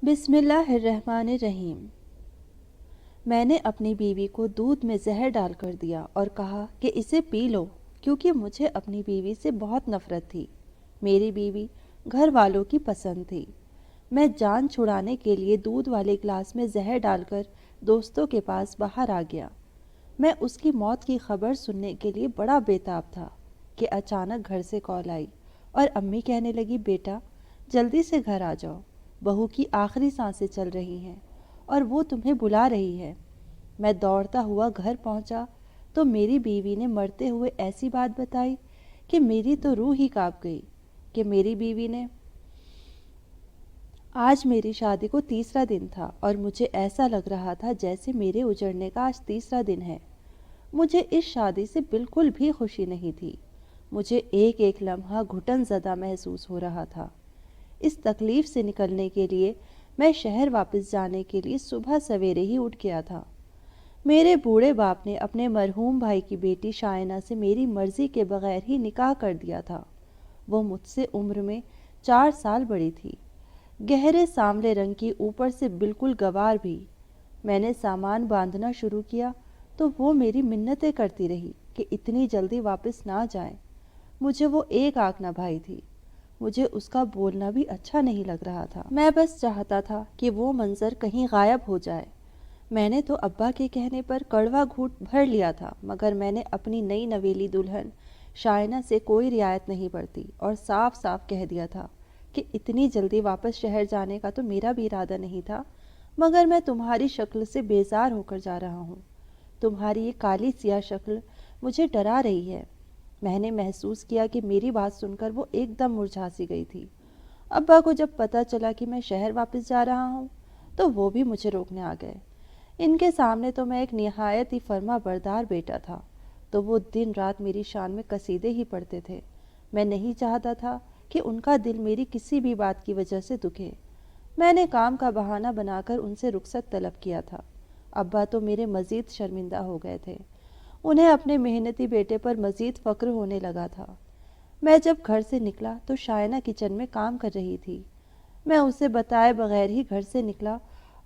بسم اللہ الرحمن الرحیم۔ میں نے اپنی بیوی کو دودھ میں زہر ڈال کر دیا اور کہا کہ اسے پی لو، کیونکہ مجھے اپنی بیوی سے بہت نفرت تھی۔ میری بیوی گھر والوں کی پسند تھی۔ میں جان چھڑانے کے لیے دودھ والے گلاس میں زہر ڈال کر دوستوں کے پاس باہر آ گیا۔ میں اس کی موت کی خبر سننے کے لیے بڑا بےتاب تھا کہ اچانک گھر سے کال آئی اور امی کہنے لگی، بیٹا جلدی سے گھر آ جاؤ، بہو کی آخری سانسیں چل رہی ہیں اور وہ تمہیں بلا رہی ہے۔ میں دوڑتا ہوا گھر پہنچا تو میری بیوی نے مرتے ہوئے ایسی بات بتائی کہ میری تو روح ہی کانپ گئی کہ میری بیوی نے آج میری شادی کو تیسرا دن تھا اور مجھے ایسا لگ رہا تھا جیسے میرے اجڑنے کا آج تیسرا دن ہے۔ مجھے اس شادی سے بالکل بھی خوشی نہیں تھی۔ مجھے ایک ایک لمحہ گھٹن زدہ محسوس ہو رہا تھا۔ اس تکلیف سے نکلنے کے لیے میں شہر واپس جانے کے لیے صبح سویرے ہی اٹھ گیا تھا۔ میرے بوڑھے باپ نے اپنے مرحوم بھائی کی بیٹی شائنہ سے میری مرضی کے بغیر ہی نکاح کر دیا تھا۔ وہ مجھ سے عمر میں 4 سال بڑی تھی، گہرے سانولے رنگ کی، اوپر سے بالکل گنوار بھی۔ میں نے سامان باندھنا شروع کیا تو وہ میری منتیں کرتی رہی کہ اتنی جلدی واپس نہ جائیں۔ مجھے وہ ایک آنکھ نہ بھائی تھی۔ مجھے اس کا بولنا بھی اچھا نہیں لگ رہا تھا۔ میں بس چاہتا تھا کہ وہ منظر کہیں غائب ہو جائے۔ میں نے تو ابا کے کہنے پر کڑوا گھونٹ بھر لیا تھا، مگر میں نے اپنی نئی نویلی دلہن شائنہ سے کوئی رعایت نہیں برتی اور صاف صاف کہہ دیا تھا کہ اتنی جلدی واپس شہر جانے کا تو میرا بھی ارادہ نہیں تھا، مگر میں تمہاری شکل سے بیزار ہو کر جا رہا ہوں۔ تمہاری یہ کالی سیاہ شکل مجھے ڈرا رہی ہے۔ میں نے محسوس کیا کہ میری بات سن کر وہ ایک دم مرجھا سی گئی تھی۔ ابا کو جب پتہ چلا کہ میں شہر واپس جا رہا ہوں تو وہ بھی مجھے روکنے آ گئے۔ ان کے سامنے تو میں ایک نہایت ہی فرما بردار بیٹا تھا، تو وہ دن رات میری شان میں قصیدے ہی پڑھتے تھے۔ میں نہیں چاہتا تھا کہ ان کا دل میری کسی بھی بات کی وجہ سے دکھے۔ میں نے کام کا بہانہ بنا کر ان سے رخصت طلب کیا تھا۔ ابا تو میرے مزید شرمندہ ہو گئے تھے۔ انہیں اپنے محنتی بیٹے پر مزید فخر ہونے لگا تھا۔ میں جب گھر سے نکلا تو شائنہ کچن میں کام کر رہی تھی۔ میں اسے بتائے بغیر ہی گھر سے نکلا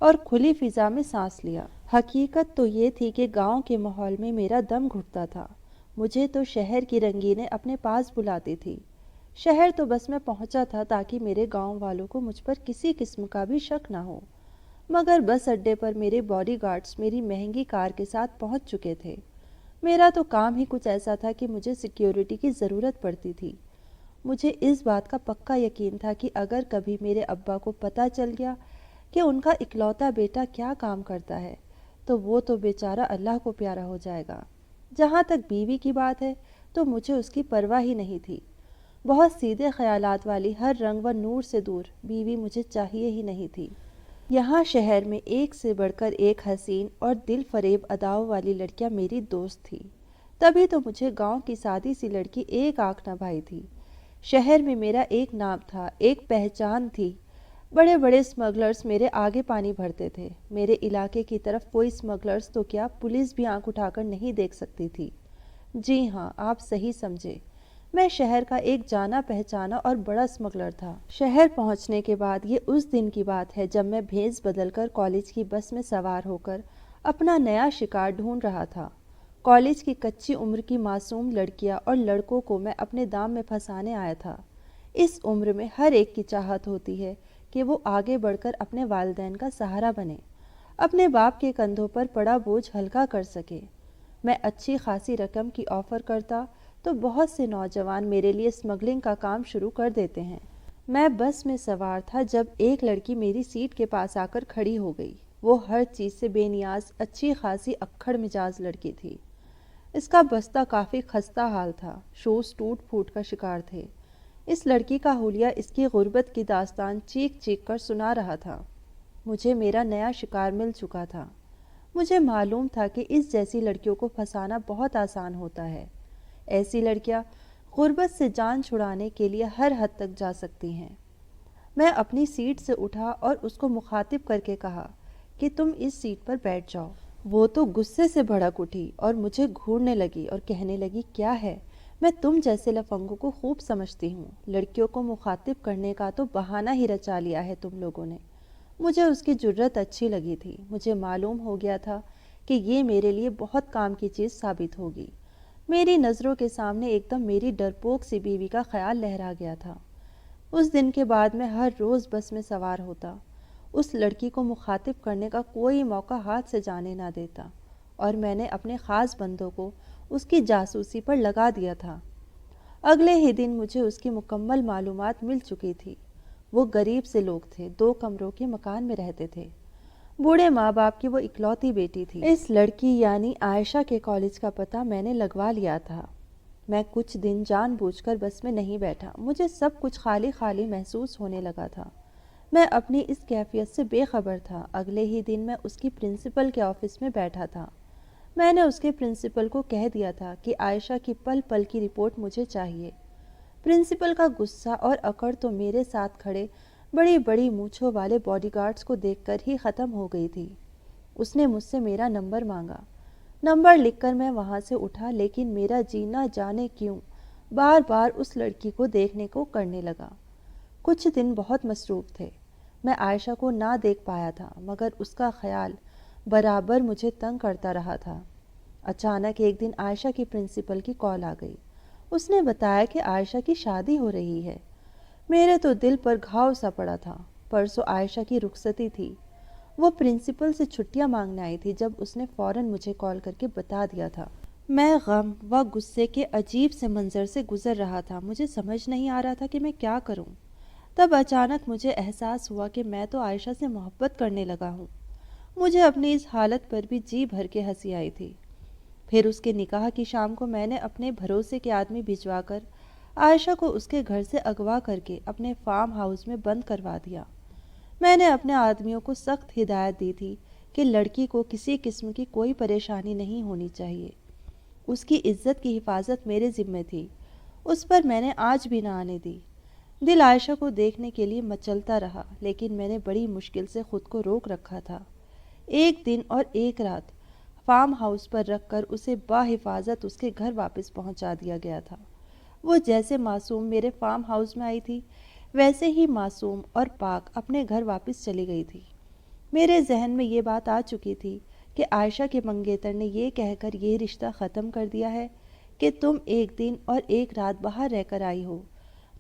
اور کھلی فضا میں سانس لیا۔ حقیقت تو یہ تھی کہ گاؤں کے ماحول میں میرا دم گھٹتا تھا۔ مجھے تو شہر کی رنگینیں اپنے پاس بلاتی تھی۔ شہر تو بس میں پہنچا تھا تاکہ میرے گاؤں والوں کو مجھ پر کسی قسم کا بھی شک نہ ہو، مگر بس اڈے پر میرے باڈی گارڈز میری مہنگی کار کے ساتھ پہنچ چکے تھے۔ میرا تو کام ہی کچھ ایسا تھا کہ مجھے سیکیورٹی کی ضرورت پڑتی تھی۔ مجھے اس بات کا پکا یقین تھا کہ اگر کبھی میرے ابا کو پتہ چل گیا کہ ان کا اکلوتا بیٹا کیا کام کرتا ہے تو وہ تو بیچارہ اللہ کو پیارا ہو جائے گا۔ جہاں تک بیوی کی بات ہے تو مجھے اس کی پرواہ ہی نہیں تھی۔ بہت سیدھے خیالات والی، ہر رنگ و نور سے دور بیوی مجھے چاہیے ہی نہیں تھی۔ یہاں شہر میں ایک سے بڑھ کر ایک حسین اور دل فریب اداؤں والی لڑکیاں میری دوست تھی، تبھی تو مجھے گاؤں کی سادی سی لڑکی ایک آنکھ نہ بھائی تھی۔ شہر میں میرا ایک نام تھا، ایک پہچان تھی۔ بڑے بڑے اسمگلرز میرے آگے پانی بھرتے تھے۔ میرے علاقے کی طرف کوئی اسمگلرز تو کیا، پولیس بھی آنکھ اٹھا کر نہیں دیکھ سکتی تھی۔ جی ہاں، آپ صحیح سمجھے، میں شہر کا ایک جانا پہچانا اور بڑا اسمگلر تھا۔ شہر پہنچنے کے بعد یہ اس دن کی بات ہے جب میں بھیس بدل کر کالج کی بس میں سوار ہو کر اپنا نیا شکار ڈھونڈ رہا تھا۔ کالج کی کچی عمر کی معصوم لڑکیاں اور لڑکوں کو میں اپنے دام میں پھنسانے آیا تھا۔ اس عمر میں ہر ایک کی چاہت ہوتی ہے کہ وہ آگے بڑھ کر اپنے والدین کا سہارا بنے، اپنے باپ کے کندھوں پر پڑا بوجھ ہلکا کر سکے۔ میں اچھی خاصی رقم کی آفر کرتا تو بہت سے نوجوان میرے لیے اسمگلنگ کا کام شروع کر دیتے ہیں۔ میں بس میں سوار تھا جب ایک لڑکی میری سیٹ کے پاس آ کر کھڑی ہو گئی۔ وہ ہر چیز سے بے نیاز، اچھی خاصی اکھڑ مزاج لڑکی تھی۔ اس کا بستہ کافی خستہ حال تھا، شوز ٹوٹ پھوٹ کا شکار تھے۔ اس لڑکی کا حلیہ اس کی غربت کی داستان چیخ چیخ کر سنا رہا تھا۔ مجھے میرا نیا شکار مل چکا تھا۔ مجھے معلوم تھا کہ اس جیسی لڑکیوں کو پھنسانا بہت آسان ہوتا ہے۔ ایسی لڑکیاں غربت سے جان چھڑانے کے لیے ہر حد تک جا سکتی ہیں۔ میں اپنی سیٹ سے اٹھا اور اس کو مخاطب کر کے کہا کہ تم اس سیٹ پر بیٹھ جاؤ۔ وہ تو غصے سے بھڑک اٹھی اور مجھے گھورنے لگی اور کہنے لگی، کیا ہے، میں تم جیسے لفنگوں کو خوب سمجھتی ہوں۔ لڑکیوں کو مخاطب کرنے کا تو بہانہ ہی رچا لیا ہے تم لوگوں نے۔ مجھے اس کی جرت اچھی لگی تھی۔ مجھے معلوم ہو گیا تھا کہ یہ میرے لیے بہت کام کی چیز ثابت ہوگی۔ میری نظروں کے سامنے ایک دم میری ڈرپوک سی بیوی کا خیال لہرا گیا تھا۔ اس دن کے بعد میں ہر روز بس میں سوار ہوتا، اس لڑکی کو مخاطب کرنے کا کوئی موقع ہاتھ سے جانے نہ دیتا، اور میں نے اپنے خاص بندوں کو اس کی جاسوسی پر لگا دیا تھا۔ اگلے ہی دن مجھے اس کی مکمل معلومات مل چکی تھی۔ وہ غریب سے لوگ تھے، 2 کمروں کے مکان میں رہتے تھے۔ بوڑھے ماں باپ کی وہ اکلوتی بیٹی تھی۔ اس لڑکی یعنی عائشہ کے کالج کا پتہ میں نے لگوا لیا تھا۔ میں کچھ دن جان بوجھ کر بس میں نہیں بیٹھا۔ مجھے سب کچھ خالی خالی محسوس ہونے لگا تھا۔ میں اپنی اس کیفیت سے بے خبر تھا۔ اگلے ہی دن میں اس کی پرنسپل کے آفس میں بیٹھا تھا۔ میں نے اس کے پرنسپل کو کہہ دیا تھا کہ عائشہ کی پل پل کی رپورٹ مجھے چاہیے۔ پرنسپل کا غصہ اور اکڑ تو میرے ساتھ کھڑے بڑی بڑی مونچھوں والے باڈی گارڈز کو دیکھ کر ہی ختم ہو گئی تھی۔ اس نے مجھ سے میرا نمبر مانگا۔ نمبر لکھ کر میں وہاں سے اٹھا، لیکن میرا جی نہ جانے کیوں بار بار اس لڑکی کو دیکھنے کو کرنے لگا۔ کچھ دن بہت مصروف تھے۔ میں عائشہ کو نہ دیکھ پایا تھا، مگر اس کا خیال برابر مجھے تنگ کرتا رہا تھا۔ اچانک ایک دن عائشہ کی پرنسپل کی کال آ گئی۔ اس نے بتایا کہ عائشہ کی شادی ہو رہی ہے۔ میرے تو دل پر گھاؤ سا پڑا تھا۔ پرسوں عائشہ کی رخصتی تھی۔ وہ پرنسپل سے چھٹیاں مانگنے آئی تھی جب اس نے فوراً مجھے کال کر کے بتا دیا تھا۔ میں غم و غصے کے عجیب سے منظر سے گزر رہا تھا۔ مجھے سمجھ نہیں آ رہا تھا کہ میں کیا کروں۔ تب اچانک مجھے احساس ہوا کہ میں تو عائشہ سے محبت کرنے لگا ہوں۔ مجھے اپنی اس حالت پر بھی جی بھر کے ہنسی آئی تھی۔ پھر اس کے نکاح کی شام کو میں نے اپنے بھروسے کے آدمی بھجوا کر عائشہ کو اس کے گھر سے اغوا کر کے اپنے فارم ہاؤس میں بند کروا دیا۔ میں نے اپنے آدمیوں کو سخت ہدایت دی تھی کہ لڑکی کو کسی قسم کی کوئی پریشانی نہیں ہونی چاہیے۔ اس کی عزت کی حفاظت میرے ذمے تھی۔ اس پر میں نے آج بھی نہ آنے دی۔ دل عائشہ کو دیکھنے کے لیے مچلتا رہا، لیکن میں نے بڑی مشکل سے خود کو روک رکھا تھا۔ ایک دن اور ایک رات فارم ہاؤس پر رکھ کر اسے بحفاظت اس کے گھر واپس پہنچا دیا گیا تھا۔ وہ جیسے معصوم میرے فارم ہاؤس میں آئی تھی، ویسے ہی معصوم اور پاک اپنے گھر واپس چلی گئی تھی۔ میرے ذہن میں یہ بات آ چکی تھی کہ عائشہ کے منگیتر نے یہ کہہ کر یہ رشتہ ختم کر دیا ہے کہ تم ایک دن اور ایک رات باہر رہ کر آئی ہو۔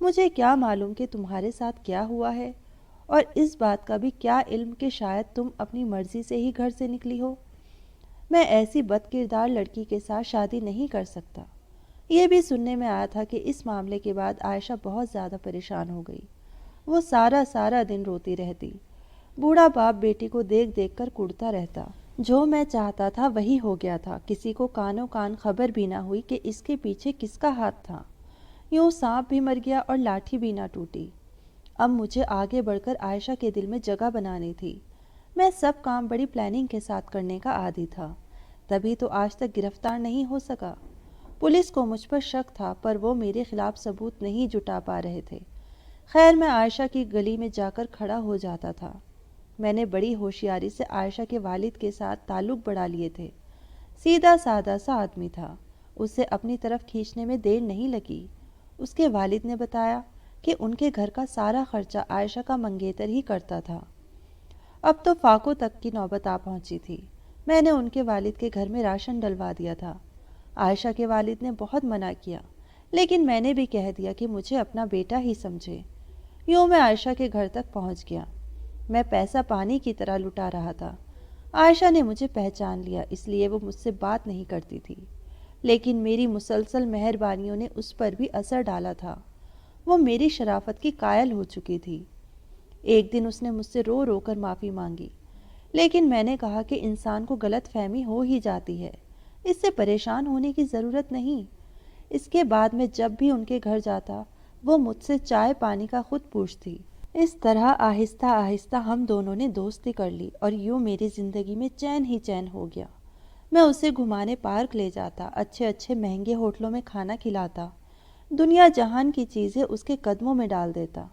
مجھے کیا معلوم کہ تمہارے ساتھ کیا ہوا ہے، اور اس بات کا بھی کیا علم کہ شاید تم اپنی مرضی سے ہی گھر سے نکلی ہو۔ میں ایسی بد کردار لڑکی کے ساتھ شادی نہیں کر سکتا۔ یہ بھی سننے میں آیا تھا کہ اس معاملے کے بعد عائشہ بہت زیادہ پریشان ہو گئی۔ وہ سارا دن روتی رہتی۔ بوڑھا باپ بیٹی کو دیکھ دیکھ کر کڑتا رہتا۔ جو میں چاہتا تھا وہی ہو گیا تھا۔ کسی کو کانوں کان خبر بھی نہ ہوئی کہ اس کے پیچھے کس کا ہاتھ تھا۔ یوں سانپ بھی مر گیا اور لاٹھی بھی نہ ٹوٹی۔ اب مجھے آگے بڑھ کر عائشہ کے دل میں جگہ بنانی تھی۔ میں سب کام بڑی پلاننگ کے ساتھ کرنے کا عادی تھا، تبھی تو آج تک گرفتار نہیں ہو سکا۔ پولیس کو مجھ پر شک تھا، پر وہ میرے خلاف ثبوت نہیں جٹا پا رہے تھے۔ خیر میں عائشہ کی گلی میں جا کر کھڑا ہو جاتا تھا۔ میں نے بڑی ہوشیاری سے عائشہ کے والد کے ساتھ تعلق بڑھا لیے تھے۔ سیدھا سادہ سا آدمی تھا، اسے اپنی طرف کھینچنے میں دیر نہیں لگی۔ اس کے والد نے بتایا کہ ان کے گھر کا سارا خرچہ عائشہ کا منگیتر ہی کرتا تھا۔ اب تو فاقوں تک کی نوبت آ پہنچی تھی۔ میں نے ان کے والد کے گھر میں راشن ڈلوا دیا تھا۔ عائشہ کے والد نے بہت منع کیا، لیکن میں نے بھی کہہ دیا کہ مجھے اپنا بیٹا ہی سمجھے۔ یوں میں عائشہ کے گھر تک پہنچ گیا۔ میں پیسہ پانی کی طرح لٹا رہا تھا۔ عائشہ نے مجھے پہچان لیا، اس لیے وہ مجھ سے بات نہیں کرتی تھی، لیکن میری مسلسل مہربانیوں نے اس پر بھی اثر ڈالا تھا۔ وہ میری شرافت کی قائل ہو چکی تھی۔ ایک دن اس نے مجھ سے رو رو کر معافی مانگی، لیکن میں نے کہا کہ انسان کو غلط فہمی ہو ہی جاتی ہے، اس سے پریشان ہونے کی ضرورت نہیں۔ اس کے بعد میں جب بھی ان کے گھر جاتا، وہ مجھ سے چائے پانی کا خود پوچھتی۔ اس طرح آہستہ آہستہ ہم دونوں نے دوستی کر لی، اور یوں میری زندگی میں چین ہی چین ہو گیا۔ میں اسے گھمانے پارک لے جاتا، اچھے اچھے مہنگے ہوٹلوں میں کھانا کھلاتا، دنیا جہان کی چیزیں اس کے قدموں میں ڈال دیتا،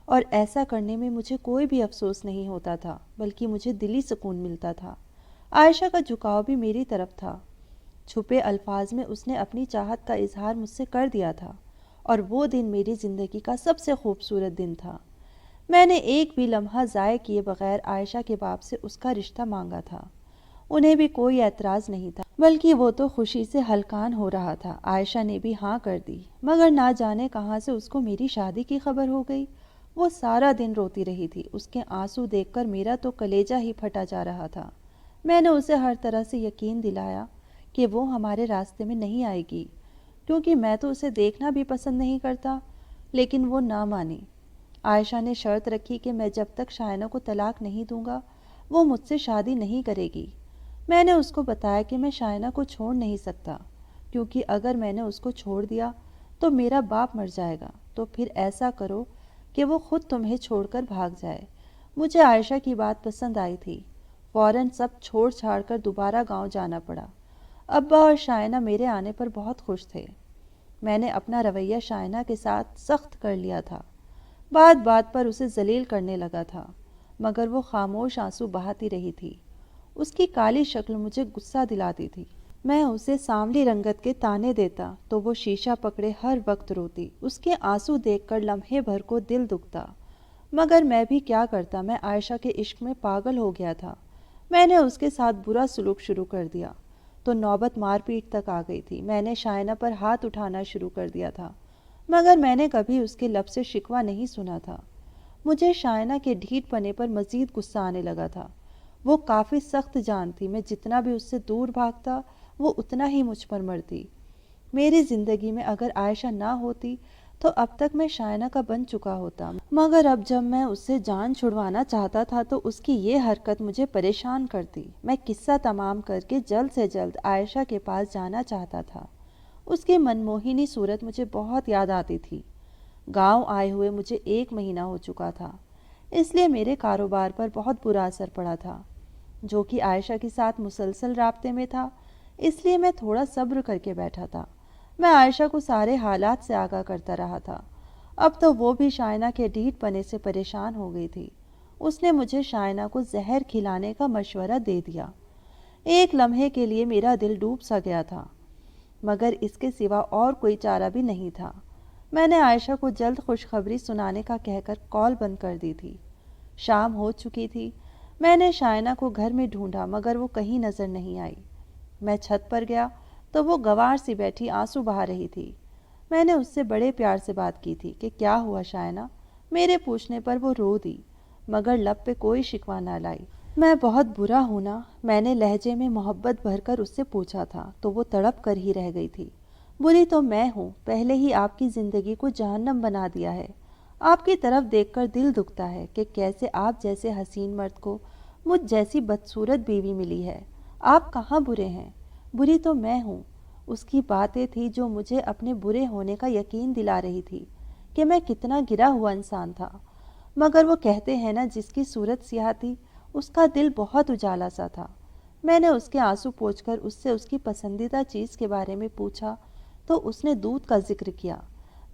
اور ایسا کرنے میں مجھے کوئی بھی افسوس نہیں ہوتا تھا، بلکہ مجھے دلی سکون ملتا تھا۔ عائشہ کا جھکاؤ بھی میری طرف تھا۔ چھپے الفاظ میں اس نے اپنی چاہت کا اظہار مجھ سے کر دیا تھا، اور وہ دن میری زندگی کا سب سے خوبصورت دن تھا۔ میں نے ایک بھی لمحہ ضائع کیے بغیر عائشہ کے باپ سے اس کا رشتہ مانگا تھا۔ انہیں بھی کوئی اعتراض نہیں تھا، بلکہ وہ تو خوشی سے ہلکان ہو رہا تھا۔ عائشہ نے بھی ہاں کر دی، مگر نہ جانے کہاں سے اس کو میری شادی کی خبر ہو گئی۔ وہ سارا دن روتی رہی تھی، اس کے آنسو دیکھ کر میرا تو کلیجہ ہی پھٹا جا رہا تھا۔ میں نے اسے ہر طرح سے یقین دلایا کہ وہ ہمارے راستے میں نہیں آئے گی، کیونکہ میں تو اسے دیکھنا بھی پسند نہیں کرتا، لیکن وہ نہ مانی۔ عائشہ نے شرط رکھی کہ میں جب تک شائنہ کو طلاق نہیں دوں گا وہ مجھ سے شادی نہیں کرے گی۔ میں نے اس کو بتایا کہ میں شائنہ کو چھوڑ نہیں سکتا، کیونکہ اگر میں نے اس کو چھوڑ دیا تو میرا باپ مر جائے گا، تو پھر ایسا کرو کہ وہ خود تمہیں چھوڑ کر بھاگ جائے۔ مجھے عائشہ کی بات پسند آئی تھی، فوراً سب چھوڑ چھاڑ کر دوبارہ گاؤں جانا پڑا۔ ابا اور شائنہ میرے آنے پر بہت خوش تھے۔ میں نے اپنا رویہ شائنہ کے ساتھ سخت کر لیا تھا، بات بات پر اسے ذلیل کرنے لگا تھا، مگر وہ خاموش آنسو بہاتی رہی تھی۔ اس کی کالی شکل مجھے غصہ دلاتی تھی۔ میں اسے سانولی رنگت کے تانے دیتا تو وہ شیشہ پکڑے ہر وقت روتی۔ اس کے آنسو دیکھ کر لمحے بھر کو دل دکھتا، مگر میں بھی کیا کرتا، میں عائشہ کے عشق میں پاگل ہو گیا تھا۔ میں نے اس کے ساتھ برا سلوک شروع کر دیا تو نوبت مار پیٹ تک آ گئی تھی۔ میں نے شائنہ پر ہاتھ اٹھانا شروع کر دیا تھا، مگر میں نے کبھی اس کے لب سے شکوہ نہیں سنا تھا۔ مجھے شائنہ کے ڈھیٹ پنے پر مزید غصہ آنے لگا تھا۔ وہ کافی سخت جان تھی، میں جتنا بھی اس سے دور بھاگتا وہ اتنا ہی مجھ پر مرتی۔ میری زندگی میں اگر عائشہ نہ ہوتی تو اب تک میں شائنہ کا بن چکا ہوتا، مگر اب جب میں اس سے جان چھڑوانا چاہتا تھا تو اس کی یہ حرکت مجھے پریشان کرتی۔ میں قصہ تمام کر کے جلد سے جلد عائشہ کے پاس جانا چاہتا تھا۔ اس کی منموہنی صورت مجھے بہت یاد آتی تھی۔ گاؤں آئے ہوئے مجھے 1 مہینہ ہو چکا تھا، اس لیے میرے کاروبار پر بہت برا اثر پڑا تھا، جو کہ عائشہ کے ساتھ مسلسل رابطے میں تھا، اس لیے میں تھوڑا صبر کر کے بیٹھا تھا۔ میں عائشہ کو سارے حالات سے آگاہ کرتا رہا تھا۔ اب تو وہ بھی شائنہ کے ڈھیٹ پنے سے پریشان ہو گئی تھی۔ اس نے مجھے شائنہ کو زہر کھلانے کا مشورہ دے دیا۔ ایک لمحے کے لیے میرا دل ڈوب سا گیا تھا، مگر اس کے سوا اور کوئی چارہ بھی نہیں تھا۔ میں نے عائشہ کو جلد خوشخبری سنانے کا کہہ کر کال بند کر دی تھی۔ شام ہو چکی تھی۔ میں نے شائنہ کو گھر میں ڈھونڈا، مگر وہ کہیں نظر نہیں آئی۔ میں چھت پر گیا تو وہ گوار سی بیٹھی آنسو بہا رہی تھی۔ میں نے اس سے بڑے پیار سے بات کی تھی کہ کیا ہوا شائنہ؟ میرے پوچھنے پر وہ رو دی، مگر لب پہ کوئی شکوہ نہ لائی۔ میں بہت برا ہوں نا؟ میں نے لہجے میں محبت بھر کر اس سے پوچھا تھا تو وہ تڑپ کر ہی رہ گئی تھی۔ بری تو میں ہوں، پہلے ہی آپ کی زندگی کو جہنم بنا دیا ہے۔ آپ کی طرف دیکھ کر دل دکھتا ہے کہ کیسے آپ جیسے حسین مرد کو مجھ جیسی بدصورت بیوی ملی ہے۔ آپ کہاں برے ہیں؟ بری تو میں ہوں۔ اس کی باتیں تھی جو مجھے اپنے برے ہونے کا یقین دلا رہی تھی کہ میں کتنا گرا ہوا انسان تھا، مگر وہ کہتے ہیں نا، جس کی صورت سیاہ تھی اس کا دل بہت اجالا سا تھا۔ میں نے اس کے آنسو پوچھ کر اس سے اس کی پسندیدہ چیز کے بارے میں پوچھا تو اس نے دودھ کا ذکر کیا۔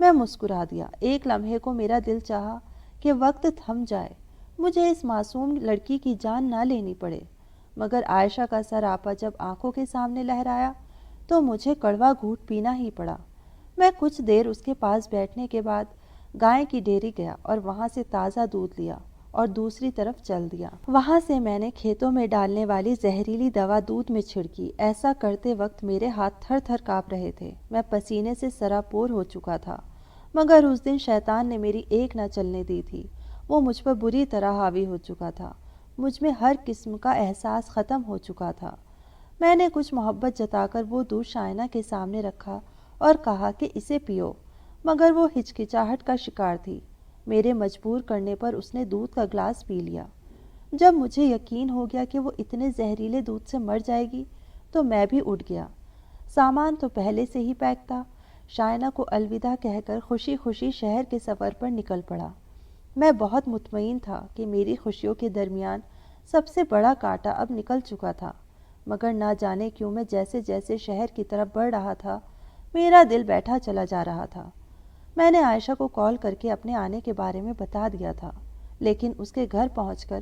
میں مسکرا دیا۔ ایک لمحے کو میرا دل چاہا کہ وقت تھم جائے، مجھے اس معصوم لڑکی کی جان نہ لینی پڑے، مگر عائشہ کا سراپا جب آنکھوں کے سامنے لہرایا تو مجھے کڑوا گھونٹ پینا ہی پڑا۔ میں کچھ دیر اس کے پاس بیٹھنے کے بعد گائے کی ڈیری گیا اور وہاں سے تازہ دودھ لیا اور دوسری طرف چل دیا۔ وہاں سے میں نے کھیتوں میں ڈالنے والی زہریلی دوا دودھ میں چھڑکی۔ ایسا کرتے وقت میرے ہاتھ تھر تھر کانپ رہے تھے، میں پسینے سے سراپور ہو چکا تھا، مگر اس دن شیطان نے میری ایک نہ چلنے دی تھی۔ وہ مجھ پر بری طرح حاوی ہو چکا تھا، مجھ میں ہر قسم کا احساس ختم ہو چکا تھا۔ میں نے کچھ محبت جتا کر وہ دودھ شائنہ کے سامنے رکھا اور کہا کہ اسے پیو، مگر وہ ہچکچاہٹ کا شکار تھی۔ میرے مجبور کرنے پر اس نے دودھ کا گلاس پی لیا۔ جب مجھے یقین ہو گیا کہ وہ اتنے زہریلے دودھ سے مر جائے گی تو میں بھی اٹھ گیا۔ سامان تو پہلے سے ہی پیک تھا۔ شائنہ کو الوداع کہہ کر خوشی خوشی شہر کے سفر پر نکل پڑا۔ میں بہت مطمئن تھا کہ میری خوشیوں کے درمیان سب سے بڑا کانٹا اب نکل چکا تھا، مگر نہ جانے کیوں میں جیسے جیسے شہر کی طرف بڑھ رہا تھا میرا دل بیٹھا چلا جا رہا تھا۔ میں نے عائشہ کو کال کر کے اپنے آنے کے بارے میں بتا دیا تھا، لیکن اس کے گھر پہنچ کر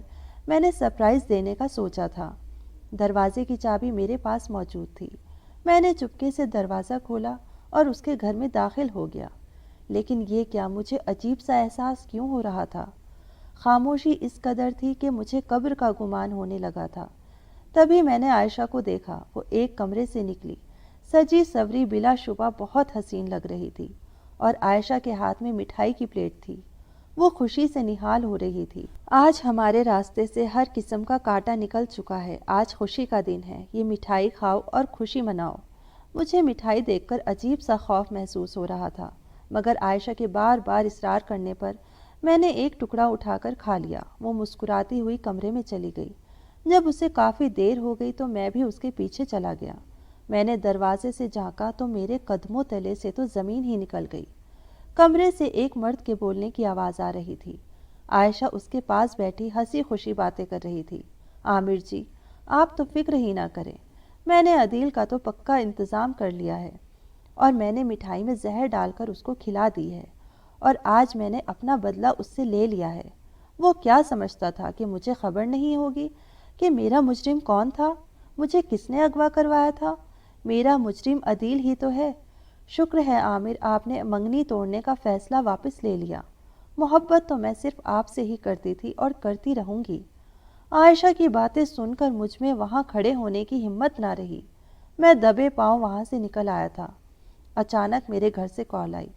میں نے سرپرائز دینے کا سوچا تھا۔ دروازے کی چابی میرے پاس موجود تھی۔ میں نے چپکے سے دروازہ کھولا اور اس کے گھر میں داخل ہو گیا، لیکن یہ کیا، مجھے عجیب سا احساس کیوں ہو رہا تھا؟ خاموشی اس قدر تھی کہ مجھے قبر کا گمان ہونے لگا تھا۔ تبھی میں نے عائشہ کو دیکھا، وہ ایک کمرے سے نکلی، سجی سوری بلا شبہ بہت حسین لگ رہی تھی، اور عائشہ کے ہاتھ میں مٹھائی کی پلیٹ تھی۔ وہ خوشی سے نہال ہو رہی تھی۔ آج ہمارے راستے سے ہر قسم کا کانٹا نکل چکا ہے، آج خوشی کا دن ہے، یہ مٹھائی کھاؤ اور خوشی مناؤ۔ مجھے مٹھائی دیکھ کر عجیب سا خوف محسوس ہو رہا تھا، مگر عائشہ کے بار بار اصرار کرنے پر میں نے ایک ٹکڑا اٹھا کر کھا لیا۔ وہ مسکراتی ہوئی کمرے میں چلی گئی۔ جب اسے کافی دیر ہو گئی تو میں بھی اس کے پیچھے چلا گیا۔ میں نے دروازے سے جھانکا تو میرے قدموں تلے سے تو زمین ہی نکل گئی۔ کمرے سے ایک مرد کے بولنے کی آواز آ رہی تھی۔ عائشہ اس کے پاس بیٹھی ہنسی خوشی باتیں کر رہی تھی۔ عامر جی، آپ تو فکر ہی نہ کریں، میں نے عدیل کا تو پکا انتظام کر لیا ہے، اور میں نے مٹھائی میں زہر ڈال کر اس کو کھلا دی ہے، اور آج میں نے اپنا بدلہ اس سے لے لیا ہے۔ وہ کیا سمجھتا تھا کہ مجھے خبر نہیں ہوگی کہ میرا مجرم کون تھا؟ مجھے کس نے اغوا کروایا تھا؟ میرا مجرم عدیل ہی تو ہے۔ شکر ہے عامر، آپ نے منگنی توڑنے کا فیصلہ واپس لے لیا۔ محبت تو میں صرف آپ سے ہی کرتی تھی اور کرتی رہوں گی۔ عائشہ کی باتیں سن کر مجھ میں وہاں کھڑے ہونے کی ہمت نہ رہی۔ میں دبے پاؤں وہاں سے نکل آیا تھا۔ اچانک میرے گھر سے کال آئی،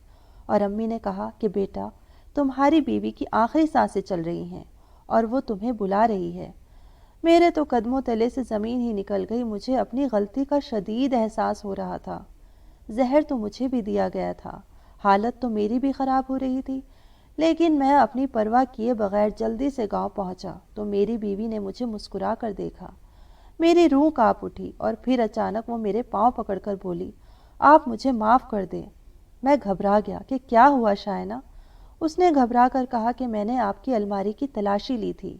اور امی نے کہا کہ بیٹا، تمہاری بیوی کی آخری سانسیں چل رہی ہیں اور وہ تمہیں بلا رہی ہے۔ میرے تو قدموں تلے سے زمین ہی نکل گئی۔ مجھے اپنی غلطی کا شدید احساس ہو رہا تھا۔ زہر تو مجھے بھی دیا گیا تھا، حالت تو میری بھی خراب ہو رہی تھی، لیکن میں اپنی پرواہ کیے بغیر جلدی سے گاؤں پہنچا تو میری بیوی نے مجھے مسکرا کر دیکھا۔ میری روح کانپ اٹھی، اور پھر اچانک وہ میرے پاؤں پکڑ کر بولی، آپ مجھے معاف کر دیں۔ میں گھبرا گیا کہ کیا ہوا شائنہ؟ اس نے گھبرا کر کہا کہ میں نے آپ کی الماری کی تلاشی لی تھی،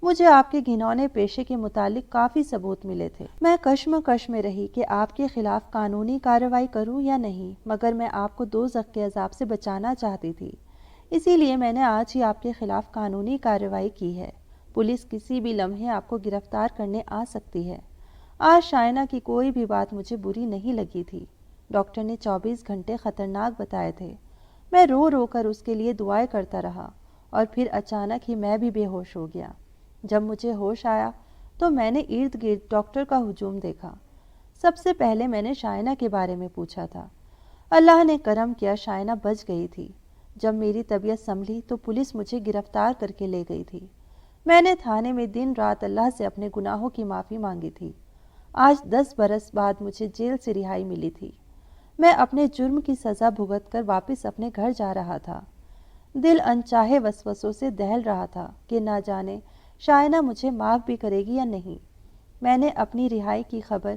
مجھے آپ کے گھنونے پیشے کے متعلق کافی ثبوت ملے تھے۔ میں کشمکش میں رہی کہ آپ کے خلاف قانونی کارروائی کروں یا نہیں، مگر میں آپ کو دوزخ کے عذاب سے بچانا چاہتی تھی، اسی لیے میں نے آج ہی آپ کے خلاف قانونی کارروائی کی ہے۔ پولیس کسی بھی لمحے آپ کو گرفتار کرنے آ سکتی ہے۔ آج شائنہ کی کوئی بھی بات مجھے بری نہیں لگی تھی۔ ڈاکٹر نے 24 گھنٹے خطرناک بتائے تھے۔ میں رو رو کر اس کے لیے دعائیں کرتا رہا، اور پھر اچانک ہی میں بھی بے ہوش ہو گیا۔ جب مجھے ہوش آیا تو میں نے ارد گرد ڈاکٹر کا ہجوم دیکھا۔ سب سے پہلے میں نے شائنہ کے بارے میں پوچھا تھا۔ اللہ نے کرم کیا، شائنہ بچ گئی تھی۔ جب میری طبیعت سنبھلی تو پولیس مجھے گرفتار کر کے لے گئی تھی۔ میں نے تھانے میں دن رات اللہ سے اپنے گناہوں کی معافی مانگی تھی۔ آج 10 برس بعد مجھے جیل سے رہائی ملی تھی۔ میں اپنے جرم کی سزا بھگت کر واپس اپنے گھر جا رہا تھا۔ دل انچاہے وسوسوں سے دہل رہا تھا کہ نہ جانے شائنہ مجھے معاف بھی کرے گی یا نہیں۔ میں نے اپنی رہائی کی خبر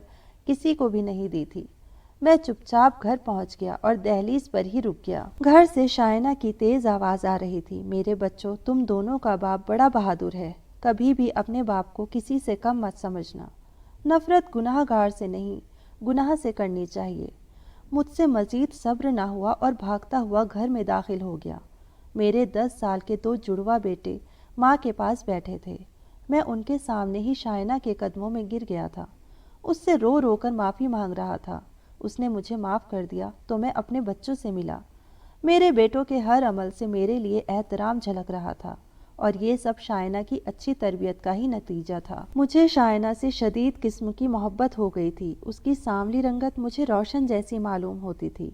کسی کو بھی نہیں دی تھی۔ میں چپ چاپ گھر پہنچ گیا اور دہلیز پر ہی رک گیا۔ گھر سے شائنہ کی تیز آواز آ رہی تھی، میرے بچوں، تم دونوں کا باپ بڑا بہادر ہے، کبھی بھی اپنے باپ کو کسی سے کم مت سمجھنا۔ نفرت گناہ گار سے نہیں، گناہ سے کرنی چاہیے۔ مجھ سے مزید صبر نہ ہوا اور بھاگتا ہوا گھر میں داخل ہو گیا۔ میرے 10 سال کے 2 جڑواں بیٹے ماں کے پاس بیٹھے تھے۔ میں ان کے سامنے ہی شائنہ کے قدموں میں گر گیا تھا، اس سے رو رو کر معافی مانگ رہا تھا۔ اس نے مجھے معاف کر دیا تو میں اپنے بچوں سے ملا۔ میرے بیٹوں کے ہر عمل سے میرے لیے احترام جھلک رہا تھا، اور یہ سب شائنہ کی اچھی تربیت کا ہی نتیجہ تھا۔ مجھے شائنہ سے شدید قسم کی محبت ہو گئی تھی۔ اس کی سانولی رنگت مجھے روشن جیسی معلوم ہوتی تھی۔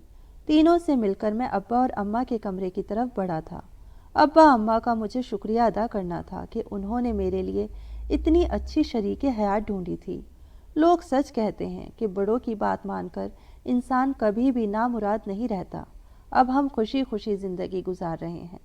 تینوں سے مل کر میں ابا اور اماں کے کمرے کی طرف بڑھا تھا۔ ابا اماں کا مجھے شکریہ ادا کرنا تھا کہ انہوں نے میرے لیے اتنی اچھی شریک حیات ڈھونڈی تھی۔ لوگ سچ کہتے ہیں کہ بڑوں کی بات مان کر انسان کبھی بھی نامراد نہیں رہتا۔ اب ہم خوشی خوشی زندگی گزار رہے ہیں۔